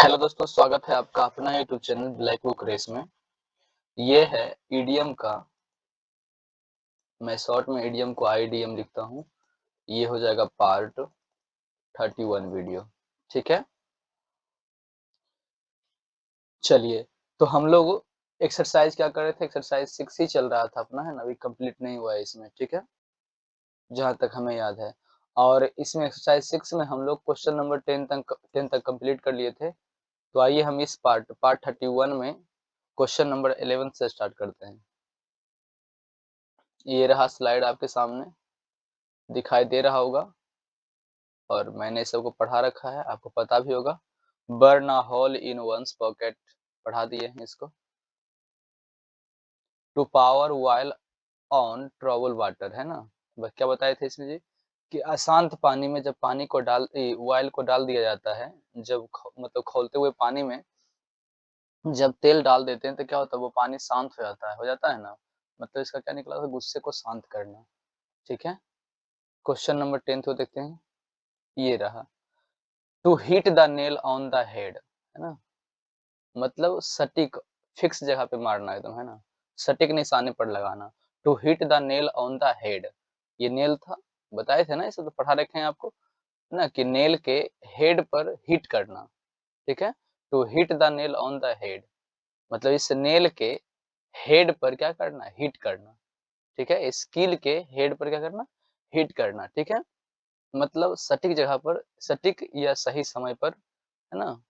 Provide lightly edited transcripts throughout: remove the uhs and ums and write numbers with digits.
Hello दोस्तों, स्वागत है आपका अपना YouTube channel black book race में। ये है ईडीएम का, मैं शॉर्ट में ईडीएम को आईडीएम लिखता हूँ। ये हो जाएगा पार्ट 31 वीडियो, ठीक है। चलिए, तो हम लोग एक्सरसाइज क्या कर रहे थे, एक्सरसाइज 6 ही चल रहा था अपना, है ना, अभी कंप्लीट नहीं हुआ है इसमें, ठीक है, जहाँ तक हमें याद है। और इसमें एक्सरसाइज 6 में हम लोग क्वेश्चन नंबर 10 तक कंप्लीट कर लिए थे। तो आइए हम इस पार्ट 31 में क्वेश्चन नंबर 11 से स्टार्ट करते हैं। ये रहा स्लाइड आपके सामने, दिखाई दे रहा होगा और मैंने सबको पढ़ा रखा है, आपको पता भी होगा। Burn a hole in one's pocket, पढ़ा दिए हैं इसको। To power while on trouble water, है ना। क्या बताए थे इसमें जी, कि अशांत पानी में जब पानी को व्हाइल को डाल दिया जाता है, जब मतलब खौलते हुए पानी में जब तेल डाल देते हैं तो क्या होता है, वो पानी शांत हो जाता है ना। मतलब इसका क्या निकला था, गुस्से को शांत करना, ठीक है। क्वेश्चन नंबर 10 को देखते हैं। ये रहा, to hit the nail on the head, है ना, मतलब सटीक फिक्स जगह पे मारना एकदम, है ना, सटीक निशाने पर लगाना। To hit the nail on the head, ये नेल था, बताए थे ना, इसे तो पढ़ा रखे हैं आपको, है ना, कि नेल के हेड पर हिट करना, ठीक है। To hit the nail on the head, मतलब इस नेल के हेड पर क्या करना, हिट करना, ठीक है। स्किल के हेड पर क्या करना, हिट करना, ठीक है। मतलब सटीक जगह पर, सटीक या सही समय पर, है ना।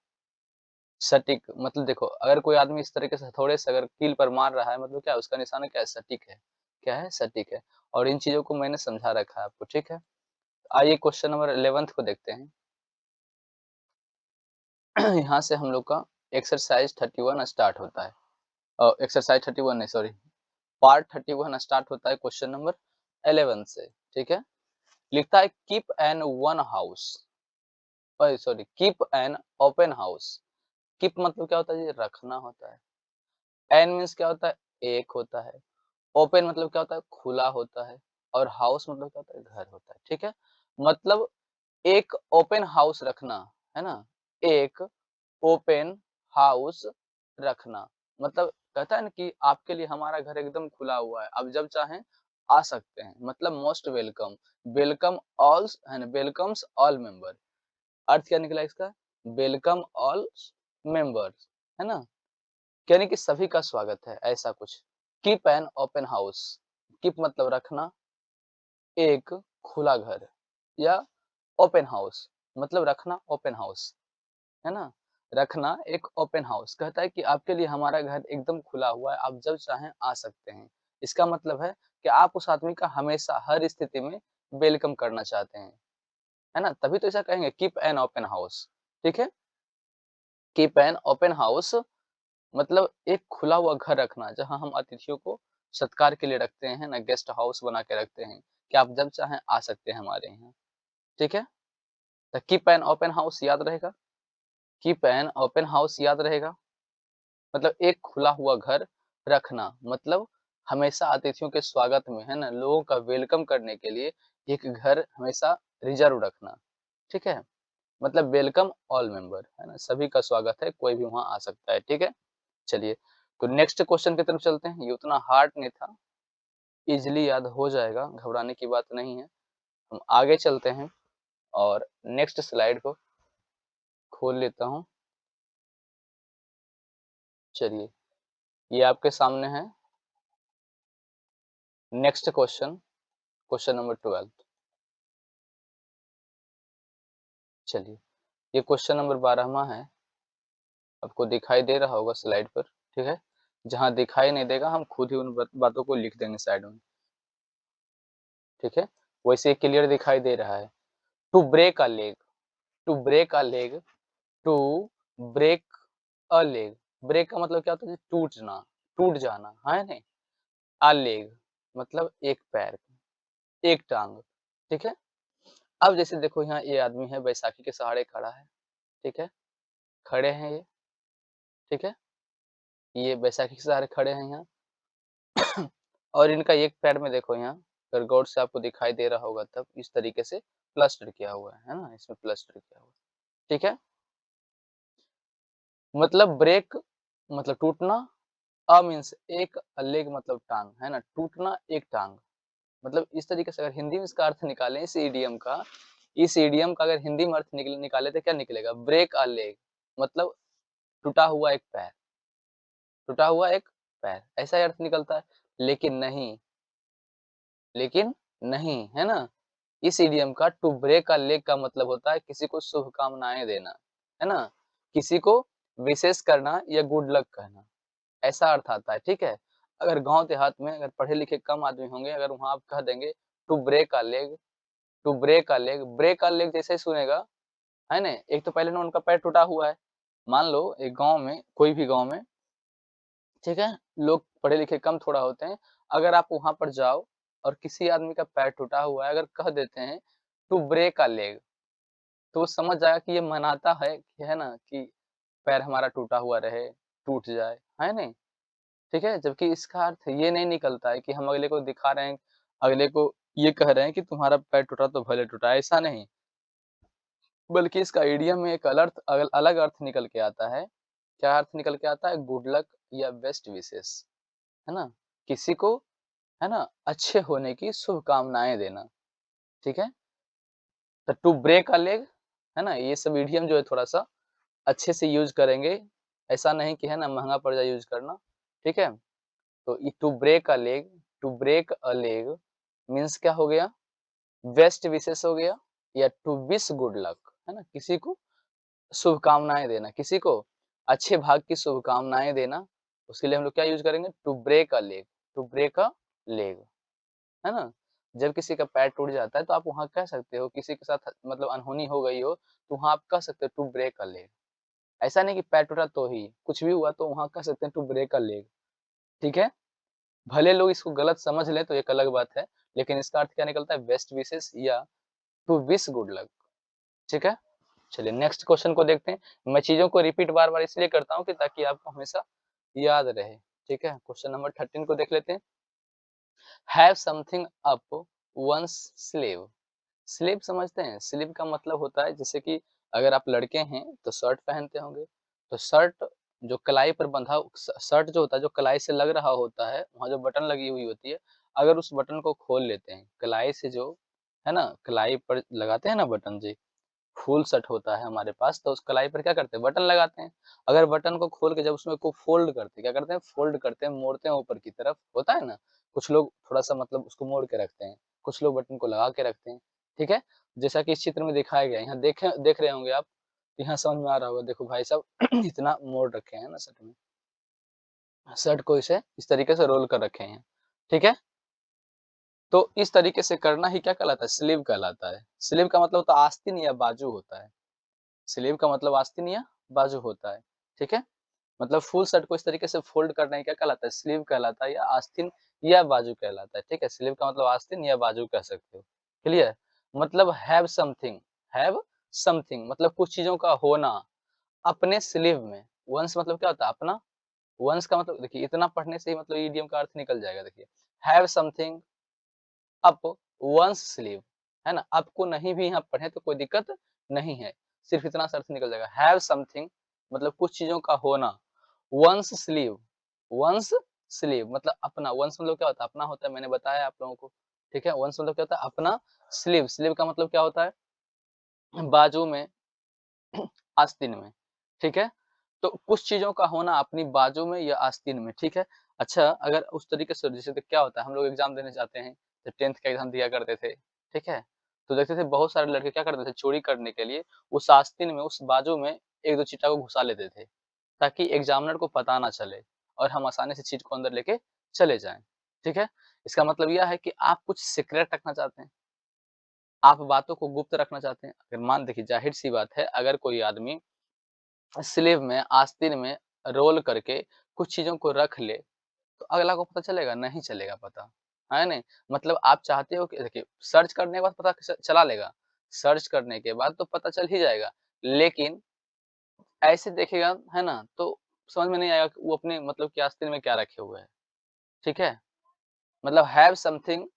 सटीक मतलब देखो, अगर कोई आदमी इस तरीके से हथौड़े से अगर कील पर मार रहा है, मतलब क्या है, उसका निशाना क्या है, सटीक है। क्या है, सटीक है। और इन चीजों को मैंने समझा रखा है आपको, ठीक है। आइए क्वेश्चन नंबर 11 को देखते हैं। यहाँ से हम लोग का एक्सरसाइज 31 स्टार्ट होता है। एक्सरसाइज 31 नहीं, सॉरी, पार्ट 31 स्टार्ट होता है क्वेश्चन नंबर 11 से, ठीक है। लिखता है keep an one house, sorry, keep an open house. Keep मतलब क्या होता है जी, रखना होता है। एन मीन्स क्या होता है, एक होता है। ओपन मतलब क्या होता है, खुला होता है। और हाउस मतलब क्या होता है, घर होता है, ठीक है। मतलब एक ओपन हाउस रखना, है ना, एक ओपन हाउस रखना, मतलब कहता है ना कि आपके लिए हमारा घर एकदम खुला हुआ है, आप जब चाहें आ सकते हैं, मतलब मोस्ट वेलकम, वेलकम ऑल, है ना, वेलकम्स ऑल मेंबर। अर्थ क्या निकला इसका, वेलकम ऑल मेंबर्स, है ना, यानी कि सभी का स्वागत है, ऐसा कुछ। Keep an open house, keep मतलब रखना, एक खुला घर, या ओपन हाउस मतलब रखना ओपन हाउस, है ना, रखना एक ओपन हाउस। कहता है कि आपके लिए हमारा घर एकदम खुला हुआ है, आप जब चाहें आ सकते हैं। इसका मतलब है कि आप उस आदमी का हमेशा हर स्थिति में वेलकम करना चाहते हैं, है ना, तभी तो ऐसा कहेंगे कीप एन ओपन हाउस, ठीक है। कीप एन ओपन हाउस मतलब एक खुला हुआ घर रखना, जहाँ हम अतिथियों को सत्कार के लिए रखते हैं ना, गेस्ट हाउस बना के रखते हैं कि आप जब चाहें आ सकते हैं हमारे यहाँ, ठीक है। तो कीप एन ओपन हाउस याद रहेगा, कीप एन ओपन हाउस याद रहेगा, मतलब एक खुला हुआ घर रखना, मतलब हमेशा अतिथियों के स्वागत में, है ना, लोगों का वेलकम करने के लिए एक घर हमेशा रिजर्व रखना, ठीक है। मतलब वेलकम ऑल मेंबर, है ना, सभी का स्वागत है, कोई भी वहाँ आ सकता है, ठीक है। चलिए, तो नेक्स्ट क्वेश्चन की तरफ चलते हैं। ये उतना हार्ड नहीं था, इजीली याद हो जाएगा, घबराने की बात नहीं है। हम आगे चलते हैं और नेक्स्ट स्लाइड को खोल लेता हूँ। चलिए, ये आपके सामने है नेक्स्ट क्वेश्चन, क्वेश्चन नंबर 12। चलिए, ये क्वेश्चन नंबर 12वां है, आपको दिखाई दे रहा होगा स्लाइड पर, ठीक है। जहाँ दिखाई नहीं देगा हम खुद ही उन बातों को लिख देंगे साइड में, ठीक है। वैसे क्लियर दिखाई दे रहा है। To break a leg, to break a leg, to break a leg, break का मतलब क्या होता है, टूटना, टूट जाना, है नहीं। अ लेग मतलब एक पैर, एक टांग, ठीक है। अब जैसे देखो, यहाँ ये आदमी है, बैसाखी के सहारे खड़ा है, ठीक है, खड़े हैं ये, ठीक है, ये बैसाखी के सहारे खड़े हैं यहाँ। और इनका एक पैर में देखो, यहाँ अगर गौर से आपको दिखाई दे रहा होगा तब, इस तरीके से प्लास्टर किया हुआ है ना, इसमें प्लास्टर किया हुआ है, ठीक है। मतलब ब्रेक मतलब टूटना, अ मीन्स एक, लेग मतलब टांग, है ना? टूटना एक टांग। मतलब इस तरीके से अगर हिंदी में इसका अर्थ निकालें इस इडियम का अगर हिंदी में अर्थ निकाले तो क्या निकलेगा? ब्रेक अ लेग मतलब टूटा हुआ एक पैर, टूटा हुआ एक पैर, ऐसा ही अर्थ निकलता है। लेकिन नहीं, लेकिन नहीं, है ना? इस इडियम का टू ब्रेक अ लेग का मतलब होता है किसी को शुभकामनाएँ देना, है ना? किसी को विशेष करना या गुड लक कहना, ऐसा अर्थ आता है, ठीक है? अगर गाँव देहात में अगर पढ़े-लिखे कम आदमी होंगे, अगर वहाँ आप कह देंगे to break a leg, to break a leg जैसे ही सुनेगा, है ना? एक तो पहले ना उनका पैर टूटा हुआ है। मान लो एक गाँव में, कोई भी गाँव में, ठीक है? लोग पढ़े-लिखे कम थोड़ा होते हैं। अगर आप वहाँ पर जाओ और किसी आदमी का पैर टूटा हुआ है, अगर कह देते हैं टू ब्रेक अ लेग, तो वो समझ जाएगा कि ये मनाता है कि है ना कि पैर हमारा टूटा हुआ रहे, टूट जाए, है नहीं? ठीक है? जबकि इसका अर्थ ये नहीं निकलता है कि हम अगले को दिखा रहे हैं, अगले को ये कह रहे हैं कि तुम्हारा पैर टूटा तो भले टूटा, ऐसा नहीं। बल्कि इसका इडियम में एक अलग अर्थ निकल के आता है। क्या अर्थ निकल के आता है? गुड लक या बेस्ट विशेस, है ना? किसी को, है ना, अच्छे होने की शुभकामनाएँ देना, ठीक है? तो टू ब्रेक अ लेग, है ना? ये सब इडियम जो है थोड़ा-सा अच्छे से यूज़ करेंगे। ऐसा नहीं कि है ना महँगा पड़ जाए यूज़ करना, ठीक है? तो ये to break a leg means क्या हो गया? बेस्ट विशेस हो गया या टू विश गुड लक, है ना? किसी को शुभकामनाएँ देना, किसी को अच्छे भाग्य की शुभकामनाएँ देना, उसके लिए हम लोग क्या यूज़ करेंगे? To break a leg, to break a leg, है ना? जब किसी का पैर टूट जाता है तो आप वहाँ कह सकते हो, किसी के साथ मतलब अनहोनी हो गई हो, तो वहाँ आप कह सकते हो टू ब्रेक अ लेग। ऐसा नहीं कि पैर टूटा तो ही, कुछ भी हुआ तो वहाँ कह सकते हैं टू ब्रेक अ लेग, ठीक है? भले लोग इसको गलत समझ लें तो एक अलग बात है, लेकिन इसका अर्थ क्या निकलता है? बेस्ट विशेस या टू विश गुड लक, ठीक है? चलिए नेक्स्ट क्वेश्चन को देखते हैं। मैं चीज़ों को रिपीट बार-बार इसलिए करता हूँ कि ताकि आपको हमेशा याद रहे, ठीक है? क्वेश्चन नंबर 13 को देख लेते हैं। Have something up one's sleeve. Sleeve समझते हैं? स्लीव का मतलब होता है जैसे कि अगर आप लड़के हैं तो शर्ट पहनते होंगे, तो शर्ट जो कलाई पर बंधा शर्ट जो होता है, जो कलाई से लग रहा होता है, वहाँ जो बटन लगी हुई होती है, अगर उस बटन को खोल लेते हैं, कलाई से जो है ना, कलाई पर लगाते हैं ना बटन जी, फुल शर्ट होता है हमारे पास, तो उस कलाई पर क्या करते हैं? बटन लगाते हैं। अगर बटन को खोल के जब उसमें को फ़ोल्ड करते हैं, क्या करते हैं? फ़ोल्ड करते हैं, मोड़ते हैं ऊपर की तरफ, होता है ना? कुछ लोग थोड़ा-सा मतलब उसको मोड़ के रखते हैं, कुछ लोग बटन को लगा के रखते हैं, ठीक है? जैसा कि इस चित्र में दिखाया गया है, यहाँ देख रहे होंगे आप, यहाँ समझ में आ रहा होगा, देखो भाई साहब इतना मोड़ रखे हैं ना शर्ट में, शर्ट को इसे इस तरीके से रोल कर रखे हैं, ठीक है? तो इस तरीके से करना ही क्या कहलाता है? स्लीव कहलाता है। स्लीव का मतलब होता है आस्तीन या बाजू होता है। स्लीव का मतलब आस्तीन या बाजू होता है, ठीक है? मतलब फुल शर्ट को इस तरीके से फ़ोल्ड करना ही क्या कहलाता है? स्लीव कहलाता है या आस्तीन या बाजू कहलाता है, ठीक है? स्लीव का मतलब आस्तीन या बाजू कह सकते हो, क्लियर? मतलब हैव समथिंग मतलब कुछ चीज़ों का होना अपने स्लीव में। वंस मतलब क्या होता है? अपना। वंस का मतलब देखिए इतना पढ़ने से ही मतलब इडियम का अर्थ निकल जाएगा देखिए। Have something up one's sleeve, है ना? आपको नहीं भी यहाँ पढ़े तो कोई दिक्कत नहीं है, सिर्फ इतना सा अर्थ निकल जाएगा। हैव समथिंग मतलब कुछ चीज़ों का होना, वन्स स्लीव, वन्स स्लीव मतलब अपना, वन्स मतलब क्या होता है? अपना होता है, मैंने बताया आप लोगों को, ठीक है? वन्स मतलब क्या होता है? अपना, स्लीव, स्लीव का मतलब क्या होता है? बाजू में, आस्तीन में, ठीक है? तो कुछ चीज़ों का होना अपनी बाजू में या आस्तीन में, ठीक है? अच्छा, अगर उस तरीके से जैसे क्या होता है, हम लोग एग्ज़ाम देने जाते हैं, जब 10th का एग्ज़ाम दिया करते थे, ठीक है? तो देखते थे बहुत सारे लड़के क्या करते थे, चोरी करने के लिए उस आस्तीन में, उस बाजू में 1-2 चीटा को घुसा लेते थे, ताकि एग्ज़ामिनर को पता ना चले और हम आसानी से चीज़ को अंदर लेके चले जाएँ, ठीक है? इसका मतलब यह है कि आप कुछ सीक्रेट रखना चाहते हैं, आप बातों को गुप्त रखना चाहते हैं। अगर मान देखिए ज़ाहिर-सी बात है, अगर कोई आदमी स्लीव में, आस्तीन में रोल करके कुछ चीज़ों को रख ले, तो अगला को पता चलेगा? नहीं चलेगा पता, है नहीं? मतलब आप चाहते हो कि देखिए सर्च करने के बाद पता चला लेगा, सर्च करने के बाद तो पता चल ही जाएगा, लेकिन ऐसे देखेगा, है ना? तो समझ में नहीं आएगा कि वो अपने मतलब कि आस्तीन में क्या रखे हुए हैं, ठीक है? मतलब हैव समथिंग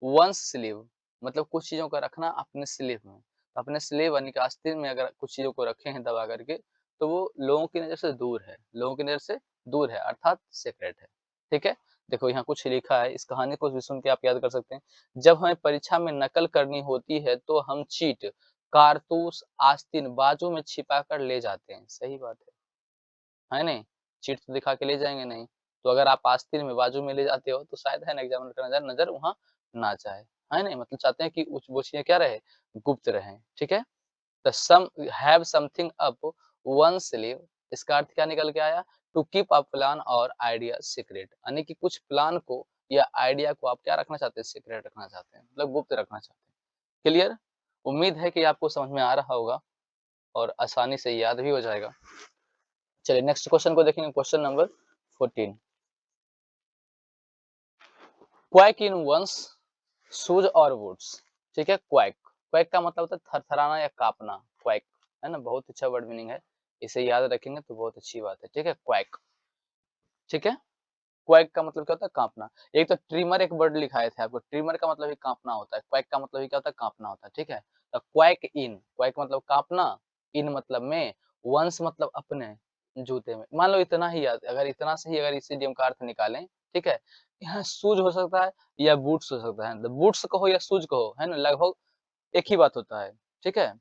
वन्स स्लीव मतलब कुछ चीज़ों का रखना अपने स्लीव में। तो अपने स्लीव यानी कि आस्तीन में अगर कुछ चीज़ों को रखे हैं दबा करके, तो वो लोगों की नज़र से दूर है, लोगों की नज़र से दूर है अर्थात सीक्रेट है, ठीक है? देखो यहाँ कुछ लिखा है, इस कहानी को भी सुन के आप याद कर सकते हैं। जब हमें परीक्षा में नकल करनी होती है तो हम चीट, कारतूस, आस्तीन बाजू में छिपा कर ले जाते हैं। सही बात है नहीं? चीट तो दिखा के ले जाएँगे नहीं। तो अगर आप आस्तीन में बाजू में ले जाते हो तो शायद है ना एग्ज़ामिनर का नज़र नज़र वहाँ ना जाए, है नहीं? मतलब चाहते हैं कि उच वो चीज़ें क्या रहे, गुप्त रहें, ठीक है? The some have something up one sleeve, इसका अर्थ क्या निकल के आया? टू कीप अ प्लान और आइडिया सीक्रेट, यानी कि कुछ प्लान को या आइडिया को आप क्या रखना चाहते हैं? सीक्रेट रखना चाहते हैं, मतलब गुप्त रखना चाहते हैं। क्लियर? उम्मीद है कि आपको समझ में आ रहा होगा और आसानी से याद भी हो जाएगा। चलिए नेक्स्ट क्वेश्चन को देखेंगे, क्वेश्चन नंबर 14। क्वैक इन वंस शूज और वुड्स, ठीक है? क्वैक, क्वैक का मतलब होता है थरथराना या कांपना, क्वैक, है ना? बहुत अच्छा वर्ड मीनिंग है, इसे याद रखेंगे तो बहुत अच्छी बात है, ठीक है? क्वैक, ठीक है? क्वैक का मतलब क्या होता है? कांपना। एक तो ट्रिमर एक वर्ड लिखाए थे आपको, ट्रिमर का मतलब ही कांपना होता है, क्वैक का मतलब ही क्या होता है? कांपना होता है, ठीक है? तो क्वैक मतलब कांपना, इन मतलब में, वंस मतलब अपने, जूते में। मान लो इतना ही याद, अगर इतना से ही अगर इस इडियम का अर्थ निकालें, ठीक है? यहाँ शूज हो सकता है या बूट्स हो सकता है, तो बूट्स कहो या शूज कहो, है ना? लगभग एक ही बात होता है, ठीक है?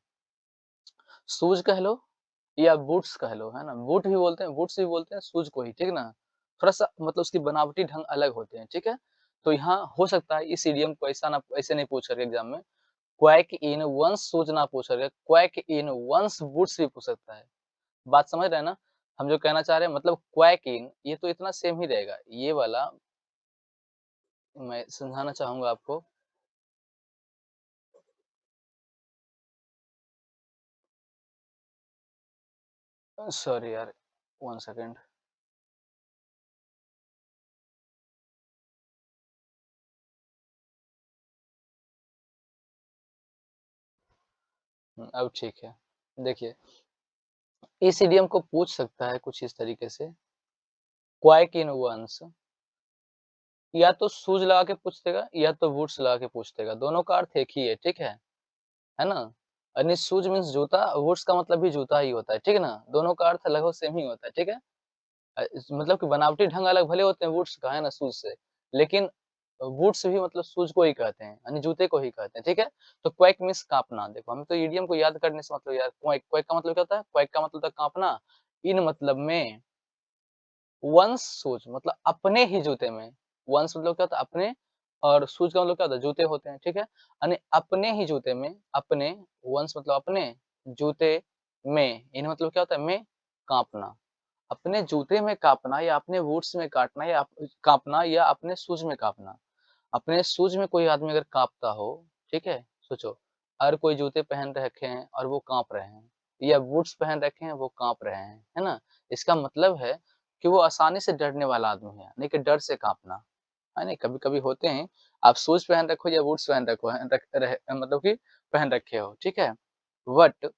शूज कह लो या बूट्स कह लो, है ना? बूट भी बोलते हैं, बूट्स भी बोलते हैं शूज को ही, ठीक ना? थोड़ा-सा मतलब उसकी बनावटी ढंग अलग होते हैं, ठीक है? तो यहाँ हो सकता है इस इडियम को ऐसा ना ऐसे नहीं पूछ करके एग्ज़ाम में, क्वैक इन वन्स शूज ना पूछ करके, क्वैक इन वन्स बूट्स भी पूछ सकता है। बात समझ रहे हैं ना? हम जो कहना चाह रहे हैं मतलब क्वैक इन ये तो इतना सेम ही रहेगा। ये वाला मैं समझाना चाहूँगा आपको। सॉरी यार, 1 सेकंड। अब ठीक है। देखिए, इस इडियम को पूछ सकता है कुछ इस तरीके से, क्वैक इन वन्स या तो शूज़ लगा के पूछ देगा या तो बूट्स लगा के पूछ देगा, दोनों का अर्थ एक ही है ना? यानी शूज़ मीन्स जूता, बूट्स का मतलब भी जूता ही होता है, ठीक है ना? दोनों का अर्थ लगभग सेम ही होता है, ठीक है? इस मतलब कि बनावटी ढंग अलग भले होते हैं बूट्स का, है ना, शूज़ से, लेकिन बूट्स भी मतलब शूज़ को ही कहते हैं, यानी जूते को ही कहते हैं, ठीक है? तो क्वैक मीन्स काँपना, देखो हमें तो इडियम को याद करने से मतलब यार क्वैक क्वैक का मतलब क्या होता है? क्वैक का मतलब होता है काँपना, इन मतलब में, वन्स शूज़ मतलब अपने ही जूते में, वन्स मतलब क्या होता है? अपने, और शूज़ का मतलब क्या होता है? जूते होते हैं, ठीक है? यानी अपने ही जूते में, अपने, वन्स मतलब अपने, जूते में, इन मतलब क्या होता है? में, काँपना। अपने जूते में काँपना या अपने बूट्स में काटना या काँपना या अपने शूज़ में काँपना। अपने शूज़ में कोई आदमी अगर काँपता हो, ठीक है? सोचो, और कोई जूते पहन रखे हैं और वो काँप रहे हैं या बूट्स पहन रखे हैं, वो काँप रहे हैं, है ना? इसका मतलब है कि वो आसानी से डरने वाला आदमी है, नहीं कि डर से काँपना, है नहीं? कभी-कभी होते हैं, आप शूज़ पहन रखो या बूट्स पहन रखो हैं रख रहे मतलब कि पहन रखे हो, ठीक है? बट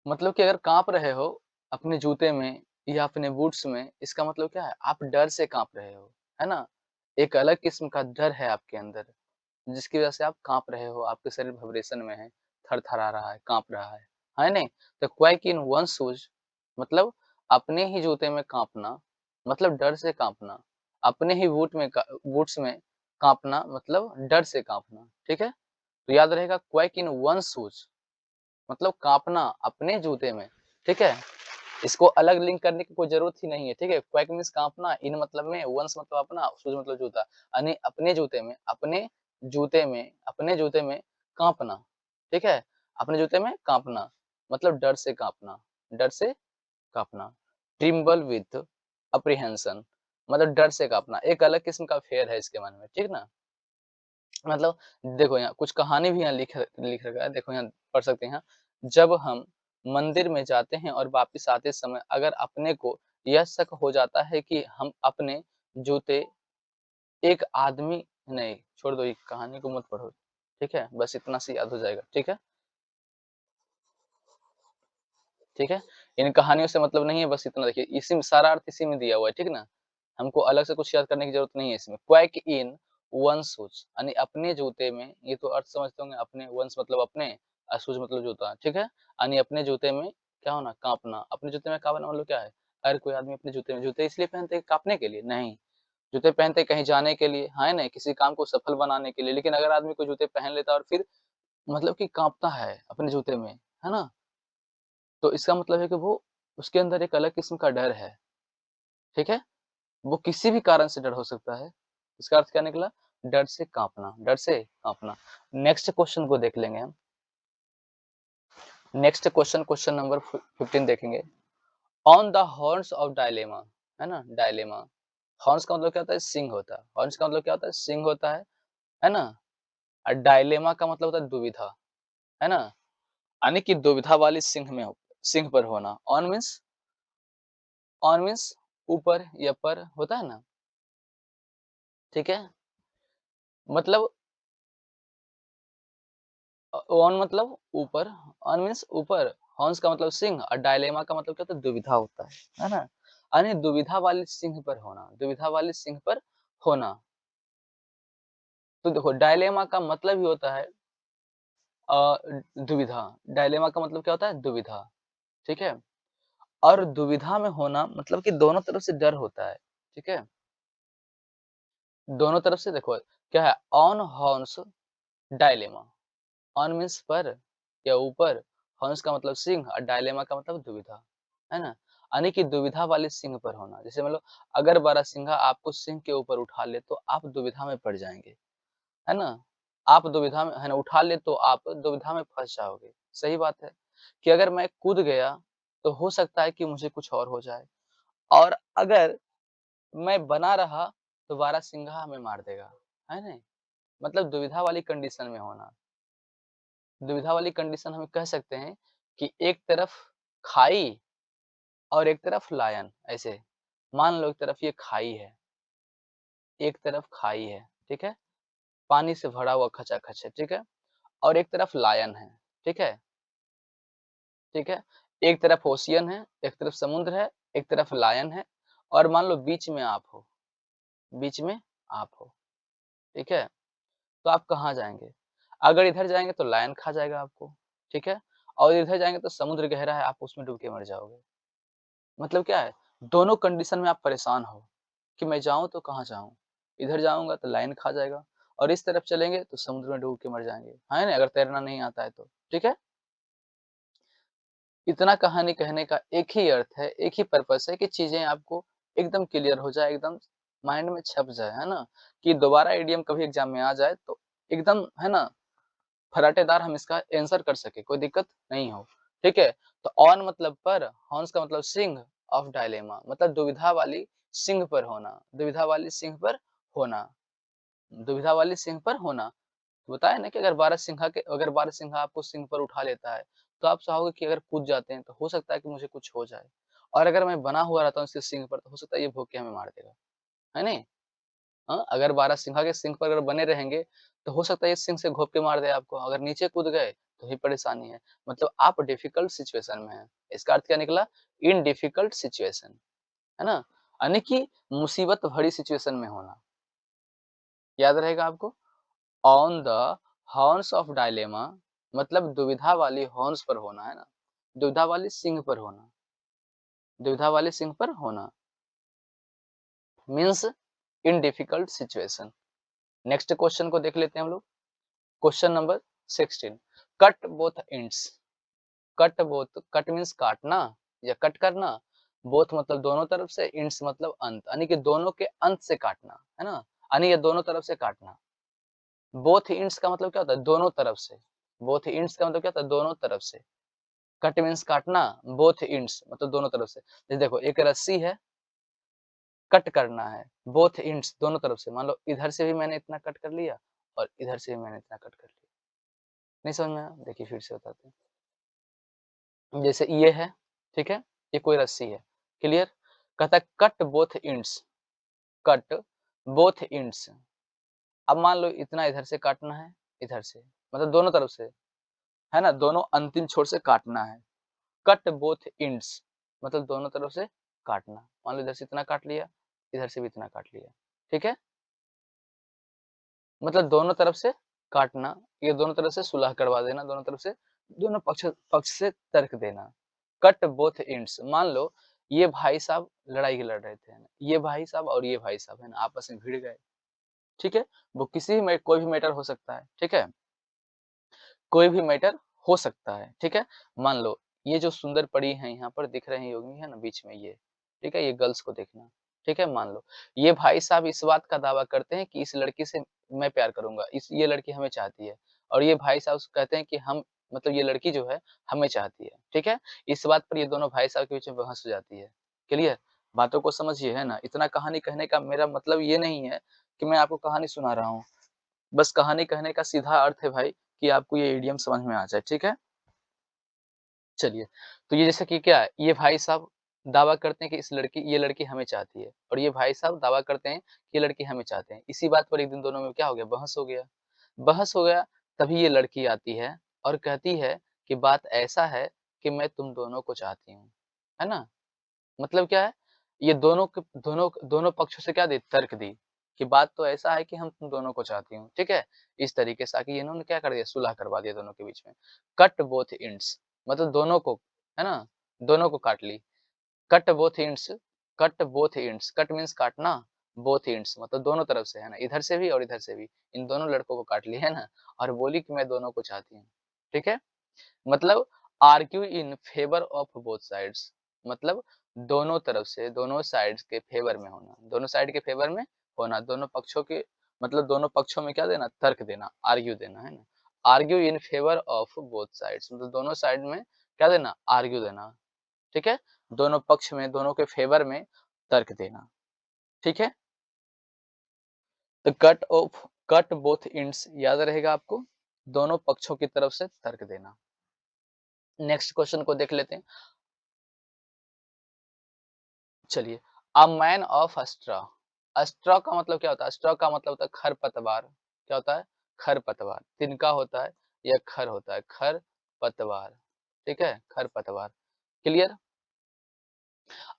मतलब कि अगर काँप रहे हो अपने जूते में या अपने बूट्स में, इसका मतलब क्या है? आप डर से काँप रहे हो, है ना? एक अलग किस्म का डर है आपके अंदर, जिसकी वजह से आप काँप रहे हो, आपके शरीर वाइब्रेशन में है, थरथरा रहा है, काँप रहा है नहीं? तो क्वैक इन वन शूज़ मतलब अपने ही जूते में काँपना, मतलब डर से काँपना, अपने ही बूट्स में काँपना मतलब डर से काँपना, ठीक है? तो याद रहेगा क्वैक इन वन शूज़ मतलब काँपना अपने जूते में, ठीक है? इसको अलग लिंक करने की कोई ज़रूरत ही नहीं है, ठीक है? क्वैक मीन्स काँपना, इन मतलब में, वन्स मतलब अपना, शूज़ मतलब जूता, यानी अपने जूते में काँपना, ठीक है? अपने जूते में काँपना, मतलब डर से काँपना। ट्रिम्बल विथ अप्रीहेंशन मतलब डर से काँपना, एक अलग किस्म का फ़ियर है इसके मन में, ठीक ना? मतलब देखो यहाँ कुछ कहानी भी यहाँ लिख लिख रखा है, देखो यहाँ पढ़ सकते हैं यहाँ। जब हम मंदिर में जाते हैं और वापस आते समय अगर अपने को यह शक हो जाता है कि हम अपने जूते एक आदमी नहीं, छोड़ दो ये कहानी को मत पढ़ो, ठीक है? बस इतना से याद हो जाएगा, ठीक है? ठीक है? इन कहानियों से मतलब नहीं है, बस इतना देखिए, इसी में सारा अर्थ इसी में दिया हुआ है, ठीक ना? हमको अलग से कुछ याद करने की ज़रूरत नहीं है इसमें। क्वैक इन वन शूज़ यानी अपने जूते में, ये तो अर्थ समझते होंगे अपने, वन्स मतलब अपने, शूज़ मतलब जूता, ठीक है? यानी अपने जूते में क्या होना, कांपना। अपने जूते में कांपना मतलब क्या है? अगर कोई आदमी अपने जूते में, जूते इसलिए पहनते हैं कांपने के लिए? नहीं, जूते पहनते हैं कहीं जाने के लिए, हाँ, है ना? किसी काम को सफल बनाने के लिए। लेकिन अगर आदमी कोई जूते पहन लेता है और फिर मतलब कि काँपता है अपने जूते में, है ना? तो इसका मतलब है कि वो उसके अंदर एक अलग किस्म का डर है, ठीक है? वो किसी भी कारण से डर हो सकता है। इसका अर्थ क्या निकला? डर से काँपना, डर से काँपना। नेक्स्ट क्वेश्चन को देख लेंगे हम। नेक्स्ट क्वेश्चन, क्वेश्चन नंबर 15 देखेंगे। On the horns of dilemma, है ना? डायलेमा। हॉर्न्स का मतलब क्या होता है? सिंग होता है। हॉर्न्स का मतलब क्या होता है? सिंग होता है ना? और डायलेमा का मतलब होता है दुविधा, है ना? यानी कि दुविधा वाली सिंह पर होना। ऑन मीन्स ऊपर या पर होता है ना, ठीक है? मतलब ऑन मतलब ऊपर, ऑन मीन्स ऊपर, हॉर्न्स का मतलब सिंह और डायलेमा का मतलब क्या होता है? दुविधा होता है ना? यानी दुविधा वाली सिंह पर होना, दुविधा वाली सिंह पर होना। तो देखो डायलेमा का मतलब ही होता है दुविधा। डायलेमा का मतलब क्या होता है? दुविधा, ठीक है? और दुविधा में होना मतलब कि दोनों तरफ से डर होता है, ठीक है? दोनों तरफ से देखो क्या है? On horns dilemma. On means पर या ऊपर, हंस का मतलब सिंह और डायलेमा का मतलब दुविधा, है ना? यानी कि दुविधा वाले सिंह पर होना। जैसे मतलब अगर बारहसिंघा आपको सिंह के ऊपर उठा ले तो आप दुविधा में पड़ जाएंगे, है ना? आप दुविधा में, है ना, उठा ले तो आप दुविधा में फंस जाओगे। सही बात है कि अगर मैं कूद गया तो हो सकता है कि मुझे कुछ और हो जाए, और अगर मैं बना रहा तो बारहसिंघा हमें मार देगा, है ना? मतलब दुविधा वाली कंडीशन में होना। दुविधा वाली कंडीशन हम कह सकते हैं कि एक तरफ खाई और एक तरफ लायन, ऐसे। मान लो एक तरफ ये खाई है, एक तरफ खाई है, ठीक है? पानी से भरा हुआ खचाखच है, ठीक है? और एक तरफ लायन है, ठीक है? ठीक है? एक तरफ ओशियन है, एक तरफ समुद्र है, एक तरफ लायन है, और मान लो बीच में आप हो, बीच में आप हो, ठीक है? तो आप कहाँ जाएँगे? अगर इधर जाएँगे तो लायन खा जाएगा आपको, ठीक है? और इधर जाएँगे तो समुद्र गहरा है, आप उसमें डूब के मर जाओगे। मतलब क्या है? दोनों कंडीशन में आप परेशान हो कि मैं जाऊँ तो कहाँ जाऊँ? इधर जाऊँगा तो लायन खा जाएगा, और इस तरफ चलेंगे तो समुद्र में डूब के मर जाएँगे, है ना? अगर तैरना नहीं आता है तो, ठीक है? इतना कहानी कहने का एक ही अर्थ है, एक ही पर्पस है कि चीज़ें आपको एकदम क्लियर हो जाए, एकदम माइंड में छप जाए, है ना? कि दोबारा इडियम कभी एग्ज़ाम में आ जाए तो एकदम, है ना, फराटेदार हम इसका आंसर कर सके, कोई दिक्कत नहीं हो, ठीक है? तो ऑन मतलब पर, हॉर्न्स का मतलब सिंह, ऑफ डायलेमा मतलब दुविधा वाली सिंह पर होना, दुविधा वाली सिंह पर होना, दुविधा वाली सिंह पर होना। बताया ना कि अगर बारहसिंघा आपको सिंह पर उठा लेता है, तो आप चाहोगे कि अगर कूद जाते हैं तो हो सकता है कि मुझे कुछ हो जाए, और अगर मैं बना हुआ रहता हूँ इसके सिंग पर तो हो सकता है ये भोग के हमें मार देगा, है नहीं? हाँ, अगर बारहसिंघा के सिंग पर अगर बने रहेंगे, तो हो सकता है ये सिंग से घोंप के मार दे आपको। अगर नीचे कूद गए, तो ही परेशानी है। मतलब आप डिफ़िकल्ट सिचुएशन में हैं। इसका अर्थ क्या निकला? इन डिफ़िकल्ट सिचुएशन, है ना? यानी कि मुसीबत भरी सिचुएशन में होना। याद रहेगा आपको? On the horns of dilemma मतलब दुविधा वाली हॉर्न्स पर होना, है ना? दुविधा वाली सिंग पर होना, दुविधा वाली सिंग पर होना means in difficult situation. Next question को देख लेते हैं हम लोग। Question number 16, cut both ends. Cut both, cut means काटना या कट करना, बोथ मतलब दोनों तरफ से, एंड्स मतलब अंत, यानी कि दोनों के अंत से काटना, है ना? यानी ये दोनों तरफ से काटना। बोथ एंड्स का मतलब क्या होता है? दोनों तरफ से। बोथ एंड्स का मतलब क्या होता है? दोनों तरफ से। कट मीन्स काटना, बोथ एंड्स मतलब दोनों तरफ से। जैसे देखो एक रस्सी है, कट करना है, बोथ एंड्स दोनों तरफ से। मान लो इधर से भी मैंने इतना कट कर लिया और इधर से भी मैंने इतना कट कर लिया। नहीं समझ में आया? देखिए फिर से बताते हैं। जैसे ये है, ठीक है? ये कोई रस्सी है, क्लियर? कहता है cut both ends, cut both ends. अब मान लो इतना इधर से काटना है, इधर से, मतलब दोनों तरफ से, है ना? दोनों अंतिम छोर से काटना है। कट बोथ एंड्स मतलब दोनों तरफ से काटना। मान लो इधर से इतना काट लिया, इधर से भी इतना काट लिया, ठीक है? मतलब दोनों तरफ से काटना, ये दोनों तरफ से सुलह करवा देना, दोनों तरफ से, दोनों पक्ष पक्ष से तर्क देना। Cut both ends. मान लो ये भाई साहब लड़ाई लड़ रहे थे, ये भाई साहब और ये भाई साहब है ना आपस में भिड़ गए, ठीक है? वो किसी भी कोई भी मैटर हो सकता है, ठीक है? कोई भी मैटर हो सकता है, ठीक है? मान लो ये जो सुंदर परी हैं यहाँ पर दिख रही होंगी है ना बीच में ये, ठीक है? ये गर्ल्स को देखना, ठीक है? मान लो ये भाई साहब इस बात का दावा करते हैं कि इस लड़की से मैं प्यार करूँगा, इस ये लड़की हमें चाहती है और ये भाई साहब कहते हैं कि हम मतलब ये लड़की जो है हमें चाहती है, ठीक है? इस बात पर ये दोनों भाई साहब के बीच में बहस हो जाती है, क्लियर? बातों को समझिए, है ना? इतना कहानी कहने का मेरा मतलब ये नहीं है कि मैं आपको कहानी सुना रहा हूँ। बस कहानी कहने का सीधा अर्थ है भाई कि आपको ये इडियम समझ में आ जाए, ठीक है? चलिए, तो ये जैसे कि क्या है, ये भाई साहब दावा करते हैं कि ये लड़की हमें चाहती है और ये भाई साहब दावा करते हैं कि ये लड़की हमें चाहते हैं। इसी बात पर एक दिन दोनों में क्या हो गया, बहस हो गया। बहस हो गया, तभी ये लड़की आती है और कहती है कि बात ऐसा है कि मैं तुम दोनों को चाहती हूँ, है ना? मतलब क्या है, ये दोनों दोनों पक्षों से क्या दी, तर्क दी कि बात तो ऐसा है कि हम तुम दोनों को चाहती हूँ, ठीक है? इस तरीके से आके इन्होंने क्या कर दिया, सुलह करवा दिया दोनों के बीच में। कट बोथ एंड्स मतलब दोनों को, है ना? दोनों को काट ली। Cut both ends, cut both ends, cut means काटना, बोथ एंड्स मतलब दोनों तरफ से, है ना? इधर से भी और इधर से भी, इन दोनों लड़कों को काट लिया, है ना? और बोली कि मैं दोनों को चाहती हूँ, ठीक है? मतलब argue in favour of both sides मतलब दोनों तरफ से, दोनों साइड्स के फेवर में होना, दोनों साइड के फेवर में होना, दोनों पक्षों के मतलब दोनों पक्षों में क्या देना, तर्क देना, आर्ग्यू देना, है ना? Argue in favour of both sides मतलब दोनों साइड में क्या देना, आर्ग्यू देना, ठीक है? दोनों पक्ष में, दोनों के फेवर में तर्क देना, ठीक है? तो कट बोथ एंड्स याद रहेगा आपको, दोनों पक्षों की तरफ से तर्क देना। नेक्स्ट क्वेश्चन को देख लेते हैं। चलिए, अ मैन ऑफ अस्ट्रा। अस्ट्रा का मतलब क्या होता है, अस्ट्रा का मतलब होता है खरपतवार। क्या होता है, खरपतवार। तिनका होता है या खर होता है, खरपतवार, ठीक है? खरपतवार, क्लियर?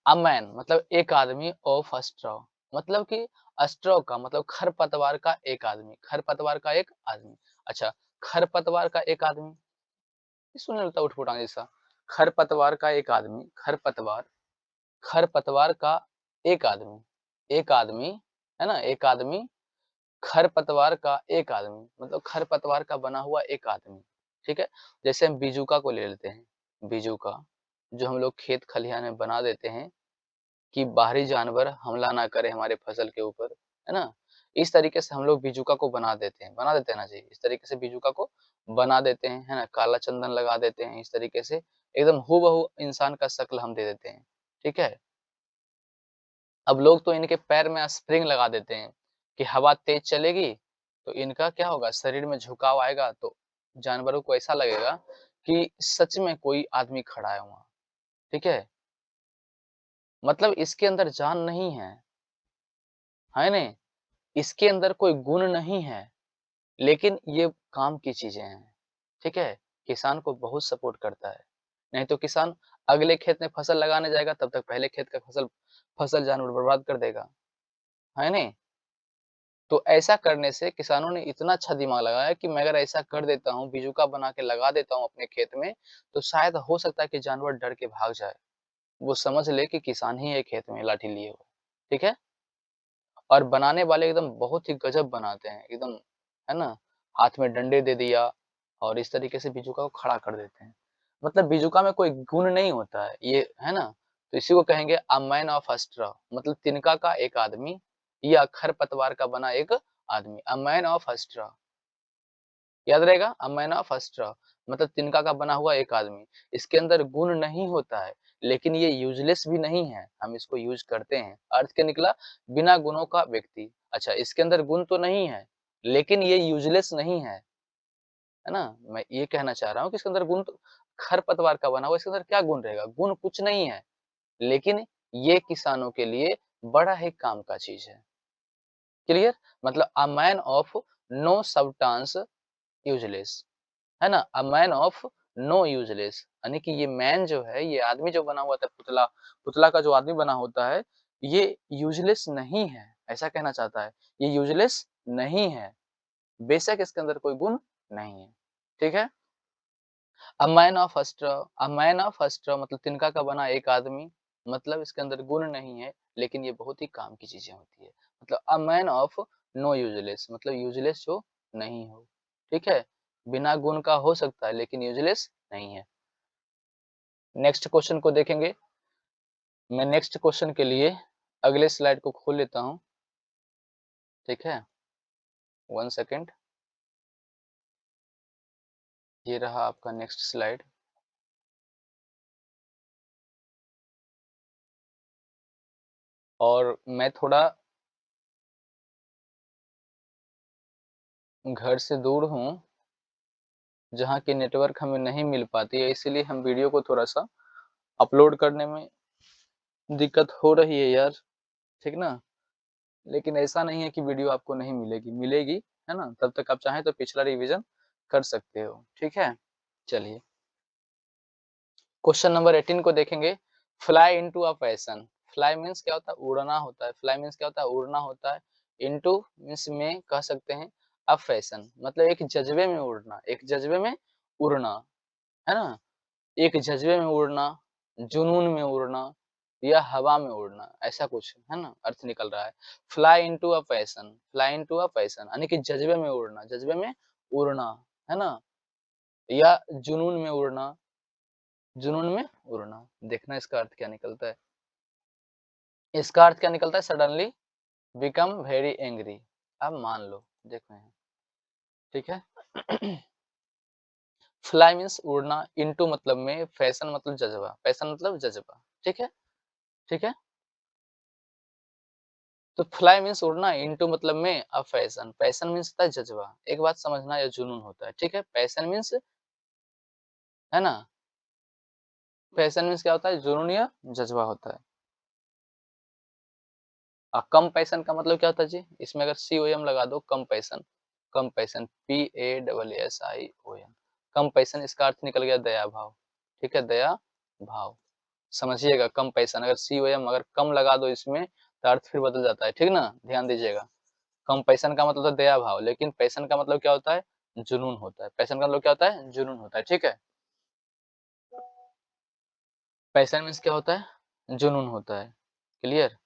अ मैन मतलब एक आदमी, ऑफ अस्ट्रा मतलब कि अस्ट्रा का मतलब खरपतवार का एक आदमी, खरपतवार का एक आदमी। अच्छा, खरपतवार का एक आदमी, ये सुनने लगता है उठपटांग जैसा। खरपतवार का एक आदमी, खरपतवार, खरपतवार का एक आदमी, है ना? एक आदमी, खरपतवार का एक आदमी, मतलब खरपतवार का बना हुआ एक आदमी, ठीक है? जैसे हम बीजूका को ले लेते हैं, बीजूका, जो हम लोग खेत खलिहान में बना देते हैं कि बाहरी जानवर हमला ना करे हमारे फसल के ऊपर, है ना? इस तरीके से हम लोग बीजूका को बना देते हैं ना जी, इस तरीके से बीजूका को बना देते हैं, है ना? काला चंदन लगा देते हैं, इस तरीके से एकदम हूबहू इंसान का शक्ल हम दे देते हैं, ठीक है? अब लोग तो इनके पैर में स्प्रिंग लगा देते हैं कि हवा तेज चलेगी तो इनका क्या होगा, शरीर में झुकाव आएगा तो जानवरों को ऐसा लगेगा कि सच में कोई आदमी खड़ा है वहां, ठीक है? मतलब इसके अंदर जान नहीं है नहीं, इसके अंदर कोई गुण नहीं है, लेकिन ये काम की चीजें हैं, ठीक है? किसान को बहुत सपोर्ट करता है, नहीं तो किसान अगले खेत में फसल लगाने जाएगा तब तक पहले खेत का फसल फसल जानवर बर्बाद कर देगा, है नहीं? तो ऐसा करने से किसानों ने इतना अच्छा दिमाग लगाया कि मैं अगर ऐसा कर देता हूँ, बीजूका बना के लगा देता हूँ अपने खेत में, तो शायद हो सकता है कि जानवर डर के भाग जाए। वो समझ ले कि किसान ही है खेत में लाठी लिए हुए, ठीक है? और बनाने वाले एकदम बहुत ही गजब बनाते हैं, एकदम, है ना? हाथ में डंडे दे दिया और इस तरीके से बीजूका को खड़ा कर देते हैं। मतलब बीजूका में कोई गुण नहीं होता है, ये है ना? तो इसी को कहेंगे अ मैन ऑफ अस्ट्रा मतलब तिनका का एक आदमी या खरपतवार का बना एक आदमी, अ मैन ऑफ अस्ट्रा, याद रहेगा? अ मैन ऑफ अस्ट्रा मतलब तिनका का बना हुआ एक आदमी। इसके अंदर गुण नहीं होता है, लेकिन ये यूज़लेस भी नहीं है, हम इसको यूज़ करते हैं। अर्थ क्या निकला? बिना गुणों का व्यक्ति। अच्छा, इसके अंदर गुण तो नहीं है, लेकिन ये यूज़लेस नहीं है ना? मैं ये कहना चाह रहा हूँ कि इसके अंदर गुण तो खरपतवार का बना हुआ, इसके अंदर क्या गुण रहेगा? गुण कुछ नहीं है, लेकिन ये किसानों के लिए बड़ा ही काम का चीज़ है। क्लियर? मतलब a man of no substance useless, है ना? A man of no useless यानी कि ये मैन जो है, ये आदमी जो बना हुआ था पुतला, पुतला का जो आदमी बना होता है, ये यूज़लेस नहीं है, ऐसा कहना चाहता है। ये यूज़लेस नहीं है, बेशक इसके अंदर कोई गुण नहीं है, ठीक है? अ मैन ऑफ अस्ट्रो मतलब तिनका का बना एक आदमी, मतलब इसके अंदर गुण नहीं है, लेकिन ये बहुत ही काम की चीजें होती है। मतलब a man of no useless मतलब यूजलेस जो नहीं हो, ठीक है, बिना गुण का हो सकता है लेकिन यूजलेस नहीं है। नेक्स्ट क्वेश्चन को देखेंगे। मैं नेक्स्ट क्वेश्चन के लिए अगले स्लाइड को खोल लेता हूँ, ठीक है, 1 सेकेंड। ये रहा आपका नेक्स्ट स्लाइड। और मैं थोड़ा घर से दूर हूँ, जहाँ की नेटवर्क हमें नहीं मिल पाती है, इसीलिए हम वीडियो को थोड़ा-सा अपलोड करने में दिक्कत हो रही है यार, ठीक ना? लेकिन ऐसा नहीं है कि वीडियो आपको नहीं मिलेगी, मिलेगी, है ना? तब तक आप चाहें तो पिछला रिवीजन कर सकते हो, ठीक है? चलिए, क्वेश्चन नंबर 18 को देखेंगे। Fly into a passion. Fly means क्या होता है? उड़ना होता है। फ्लाई मीन्स क्या होता है? उड़ना होता है। इंटू मीन्स में कह सकते हैं अ फैशन मतलब एक जज़्बे में उड़ना, एक जज़्बे में उड़ना, है ना? एक जज़्बे में उड़ना, जुनून में उड़ना या हवा में उड़ना, ऐसा कुछ, है ना? अर्थ निकल रहा है। Fly into a passion, fly into a passion यानी कि जज़्बे में उड़ना, जज़्बे में उड़ना, है ना? या जुनून में उड़ना, जुनून में उड़ना। देखना इसका अर्थ क्या निकलता है। इसका अर्थ क्या निकलता है? Suddenly become very angry. अब मान लो, देखो यहाँ, ठीक है? फ्लाई मीन्स उड़ना, इंटू मतलब में, फैशन मतलब जज़्बा, पैशन मतलब जज़्बा, ठीक है? ठीक है? तो फ्लाई मीन्स उड़ना, इंटू मतलब में अ फैशन, पैशन मीन्स होता है जज़्बा। एक बात समझना या जुनून होता है, ठीक है? पैशन मीन्स, है ना? पैशन मीन्स क्या होता है? जुनून या जज़्बा होता है। कम पैशन का मतलब क्या होता है जी? इसमें अगर COM लगा दो, कम पैशन, कम पैशन, PASSION, कम पैशन, इसका अर्थ निकल गया दया भाव, ठीक है? दया भाव, समझिएगा, कम पैशन अगर COM अगर कम लगा दो इसमें तो अर्थ फिर बदल जाता है, ठीक ना? ध्यान दीजिएगा। कम पैशन का मतलब होता है दया भाव, लेकिन पैशन का मतलब क्या होता है? जुनून होता है। पैशन का मतलब क्या होता है? जुनून होता है, ठीक है? पैशन मीन्स क्या होता है? जुनून होता है। क्लियर?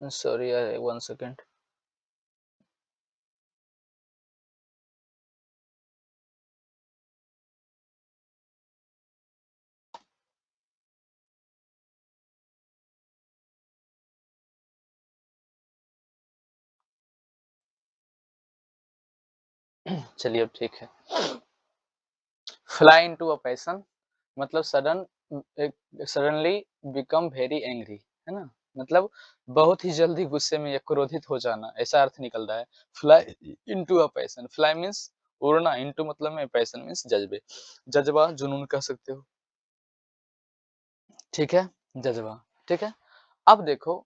सॉरी यार, 1 सेकंड। चलिए अब ठीक है। फ्लाई इनटू अ पैशन मतलब सडनली बिकम वेरी एंग्री, है ना? मतलब बहुत ही जल्दी गुस्से में या क्रोधित हो जाना, ऐसा अर्थ निकल रहा है। Fly into a passion, fly means उड़ना, इनटू मतलब में, पैशन मीन्स जज्बे, जज्बा, जुनून कह सकते हो, ठीक है? जज्बा, ठीक है? अब देखो,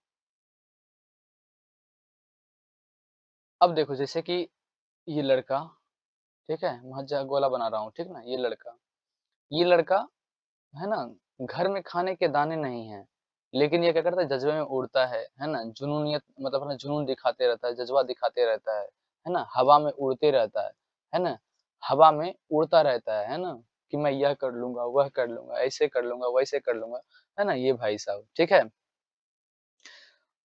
अब देखो जैसे कि ये लड़का, ठीक है? मैं गोला बना रहा हूँ, ठीक ना? ये लड़का, है ना? घर में खाने के दाने नहीं हैं, लेकिन ये क्या करता है? जज़्बे में उड़ता है ना? जुनूनियत मतलब अपना जुनून दिखाते रहता है, जज़्बा दिखाते रहता है ना? हवा में उड़ते रहता है ना? हवा में उड़ता रहता है ना? कि मैं यह कर लूँगा, वह कर लूँगा, ऐसे कर लूँगा, वैसे कर लूँगा, है ना? ये भाई साहब, ठीक है?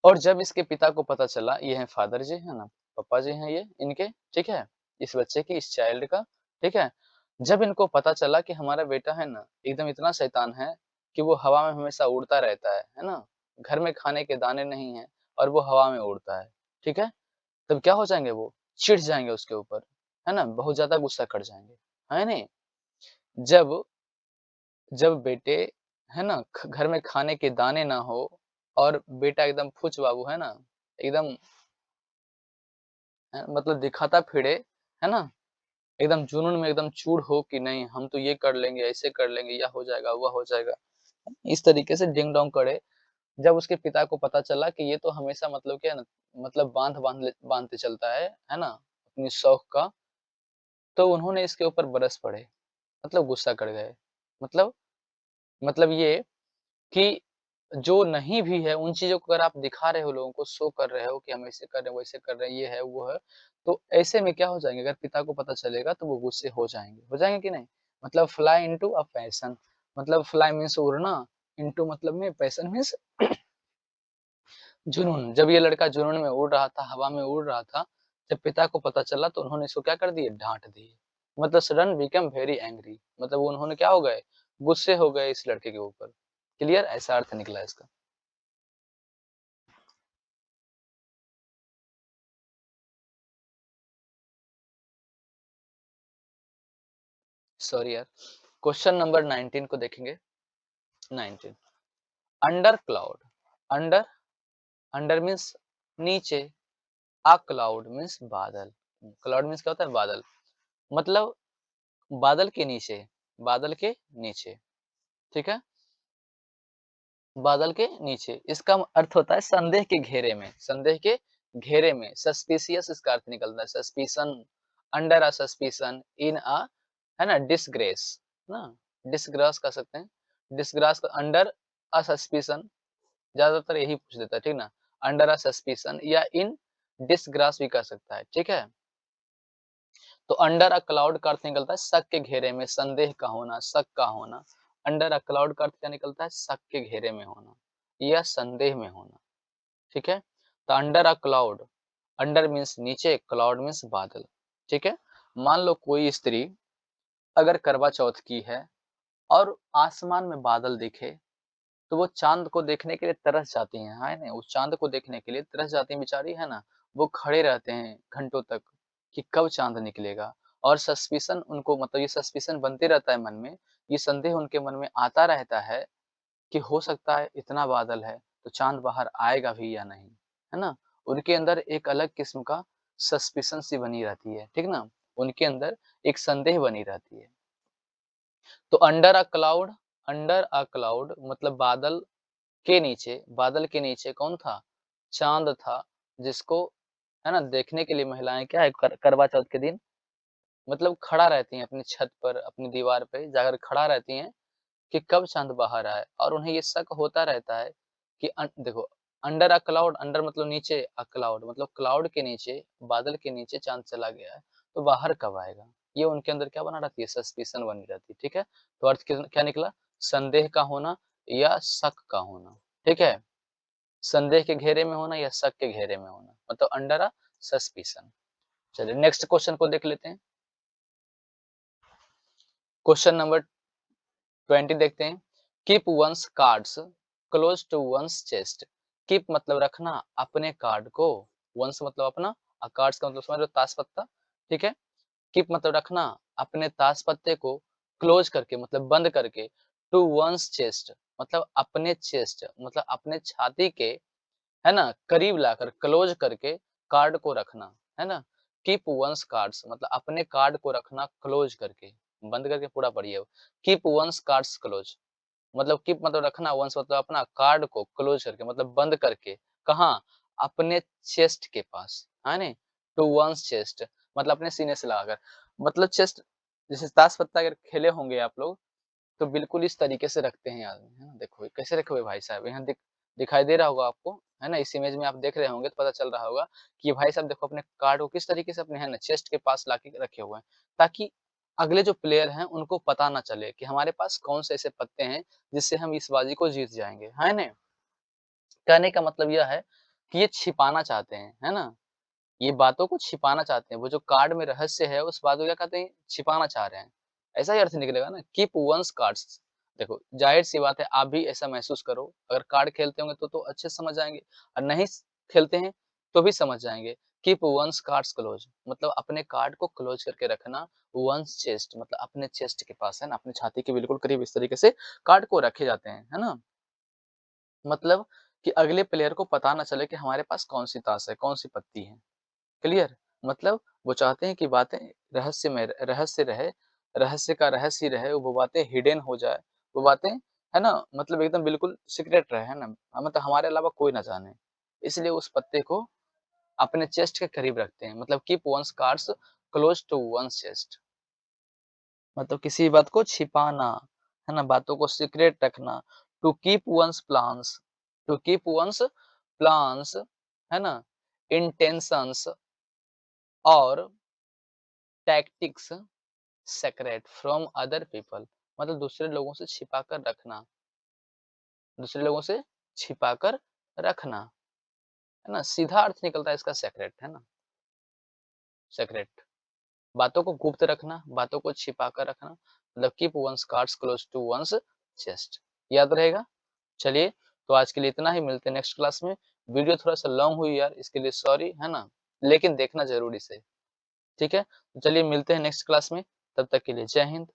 और जब इसके पिता को पता चला, ये हैं फादर जी, है ना? पापा जी हैं ये इनके, ठीक है? इस बच्चे की, इस चाइल्ड का, ठीक है? जब इनको पता चला कि हमारा बेटा है ना, एकदम इतना शैतान है कि वो हवा में हमेशा उड़ता रहता है ना? घर में खाने के दाने नहीं हैं और वो हवा में उड़ता है, ठीक है? तब क्या हो जाएँगे वो? चिढ़ जाएँगे उसके ऊपर, है ना? बहुत ज़्यादा गुस्सा कर जाएँगे, है नहीं? जब जब बेटे, है ना, घर में खाने के दाने ना हो और बेटा एकदम फुच बाबू, है ना, एकदम, मतलब दिखाता फिरे, है ना, एकदम जुनून में एकदम चूर हो कि नहीं हम तो ये कर लेंगे, ऐसे कर लेंगे, यह हो जाएगा, वह हो जाएगा, इस तरीके से डिंग डोंग करे। जब उसके पिता को पता चला कि ये तो हमेशा मतलब क्या है ना, मतलब बांधते चलता है ना, अपनी शौक का, तो उन्होंने इसके ऊपर बरस पड़े, मतलब गुस्सा कर गए। मतलब मतलब ये कि जो नहीं भी है, उन चीज़ों को अगर आप दिखा रहे हो लोगों को, शो कर रहे हो कि हम ऐसे कर रहे हैं, वैसे कर रहे हैं, ये है, वो है, तो ऐसे में क्या हो जाएँगे, अगर पिता को पता चलेगा तो वो गुस्से हो जाएँगे कि नहीं? मतलब फ्लाई इंटू अ पैशन, मतलब फ्लाई मीन्स उड़ना, इंटू मतलब में पैशन मीन्स जुनून। जब ये लड़का जुनून में उड़ रहा था, हवा में उड़ रहा था, जब पिता को पता चला तो उन्होंने इसको क्या कर दिए, डाँट दिए। मतलब सडन बिकम वेरी एंग्री, मतलब उन्होंने क्या हो गए, गुस्से हो गए इस लड़के के ऊपर। क्लियर? ऐसा अर्थ निकला इसका। सॉरी यार। क्वेश्चन नंबर 19 को देखेंगे। 19 under cloud, under under means नीचे, अ क्लाउड मीन्स बादल। क्लाउड मीन्स क्या होता है, बादल। मतलब बादल के नीचे, बादल के नीचे, ठीक है, बादल के नीचे। इसका अर्थ होता है संदेह के घेरे में, संदेह के घेरे में। सस्पिशियस इसका अर्थ निकलता है, सस्पिशन, अंडर अ सस्पिशन, इन अ, है ना, डिसग्रेस ना, डिसग्रास कह सकते हैं, डिसग्रास का अंडर अ सस्पिशन, ज्यादातर यही पूछ देता है, ठीक ना, अंडर अ सस्पिशन या इन डिसग्रास भी कह सकता है, ठीक है। तो अंडर अ क्लाउड का अर्थ निकलता है शक के घेरे में, संदेह का होना, शक का होना। अंडर अ क्लाउड का अर्थ क्या निकलता है, शक के घेरे में होना या संदेह में होना, ठीक है। तो under a cloud, under means नीचे, क्लाउड मीन्स बादल, ठीक है। मान लो कोई स्त्री अगर करवा चौथ की है और आसमान में बादल दिखे, तो वो चाँद को देखने के लिए तरस जाती हैं, है ना? उस चाँद को देखने के लिए तरस जाती हैं बेचारी, है ना? वो खड़े रहते हैं घंटों तक कि कब चाँद निकलेगा, और सस्पिशन उनको, मतलब ये सस्पिशन बनते रहता है मन में, ये संदेह उनके मन में आता रहता है कि हो सकता है इतना बादल है, तो चाँद बाहर आएगा भी या नहीं, है ना? उनके अंदर एक अलग किस्म का सस्पिशन सी बनी रहती है, ठीक ना? उनके अंदर एक संदेह बनी रहती है। तो अंडर अ क्लाउड मतलब बादल के नीचे, बादल के नीचे कौन था? चाँद था, जिसको, है ना, देखने के लिए महिलाएँ क्या है, करवा चौथ के दिन मतलब खड़ा रहती हैं अपनी छत पर, अपनी दीवार पे जाकर खड़ा रहती हैं कि कब चाँद बाहर आए, और उन्हें ये शक होता रहता है कि देखो, अंडर अ क्लाउड, अंडर मतलब नीचे, अ क्लाउड मतलब क्लाउड के नीचे, बादल के नीचे चाँद चला गया है, तो बाहर कब आएगा? ये उनके अंदर क्या बना रहती है, सस्पिशन बनी रहती है, ठीक है? तो अर्थ क्या निकला? संदेह का होना या शक का होना, ठीक है? संदेह के घेरे में होना या शक के घेरे में होना, मतलब अंडर अ सस्पिशन। चलिए नेक्स्ट क्वेश्चन को देख लेते हैं। क्वेश्चन नंबर 20 देखते हैं। Keep one's cards close to one's chest. Keep मतलब रखना अपने कार्ड को, वंस मतलब अपना, और कार्ड्स का मतलब समझ लो ताश पत्ता, ठीक है। कीप मतलब रखना अपने ताश पत्ते को, क्लोज करके मतलब बंद करके, टू वंस चेस्ट मतलब अपने चेस्ट मतलब अपने छाती के, है ना, करीब लाकर, क्लोज करके कार्ड को रखना, है ना। कीप वंस कार्ड्स मतलब अपने कार्ड को रखना क्लोज करके, बंद करके पूरा पढ़िए। कीप वंस कार्ड्स क्लोज मतलब कीप मतलब रखना, वंस मतलब अपना, कार्ड को क्लोज करके मतलब बंद करके, कहाँ? अपने चेस्ट के पास, है ना। टू वंस चेस्ट मतलब अपने सीने से लगाकर, मतलब चेस्ट, जैसे ताश पत्ता अगर खेले होंगे आप लोग, तो बिल्कुल इस तरीके से रखते हैं आदमी, है ना। देखो कैसे रखे हुए भाई साहब, यहाँ दिखाई दे रहा होगा आपको, है ना, इस इमेज में आप देख रहे होंगे तो पता चल रहा होगा कि भाई साहब देखो अपने कार्ड को किस तरीके से अपने, है ना, चेस्ट के पास लाके रखे हुए हैं, ताकि अगले जो प्लेयर हैं उनको पता ना चले कि हमारे पास कौन से ऐसे पत्ते हैं जिससे हम इस बाजी को जीत जाएंगे, है ना। कहने का मतलब यह है कि ये छिपाना चाहते हैं, है ना, ये बातों को छिपाना चाहते हैं, वो जो कार्ड में रहस्य है उस बात को क्या कहते हैं, छिपाना चाह रहे हैं, ऐसा ही अर्थ निकलेगा ना। कीप वंस कार्ड्स, देखो जाहिर सी बात है आप भी ऐसा महसूस करो, अगर कार्ड खेलते होंगे तो अच्छे से समझ जाएंगे, और नहीं खेलते हैं तो भी समझ जाएंगे। कीप वंस कार्ड्स क्लोज मतलब अपने कार्ड को क्लोज करके रखना, वंस चेस्ट मतलब अपने चेस्ट के पास, है ना, अपने छाती के बिल्कुल करीब इस तरीके से कार्ड को रखे जाते हैं, है ना। मतलब कि अगले प्लेयर को पता ना चले कि हमारे पास कौन सी ताश है, कौन सी पत्ती है। क्लियर? मतलब वो चाहते हैं कि बातें रहस्य रहे, रहस्य का रहस्य ही रहे, वो बातें हिडन हो जाए, वो बातें, है ना, मतलब एकदम बिल्कुल सीक्रेट रहे, है ना, मतलब हमारे अलावा कोई ना जाने। इसलिए उस पत्ते को अपने चेस्ट के करीब रखते हैं, मतलब keep one's cards close to one's chest, मतलब किसी बात को छिपाना, है ना, बातों को सीक्रेट रखना। To keep one's plans, to keep one's plans, है ना, इंटेंशंस और tactics secret from other people, मतलब दूसरे लोगों से छिपा कर रखना, दूसरे लोगों से छिपा कर रखना, है ना, सीधा अर्थ निकलता है इसका सेक्रेट, है ना, सेक्रेट, बातों को गुप्त रखना, बातों को छिपा कर रखना, मतलब keep one's cards close to one's chest, याद रहेगा। चलिए, तो आज के लिए इतना ही, मिलते हैं नेक्स्ट क्लास में। वीडियो थोड़ा सा लॉन्ग हुई यार, इसके लिए सॉरी, है ना, लेकिन देखना जरूरी से, ठीक है। तो चलिए मिलते हैं नेक्स्ट क्लास में, तब तक के लिए जय हिंद।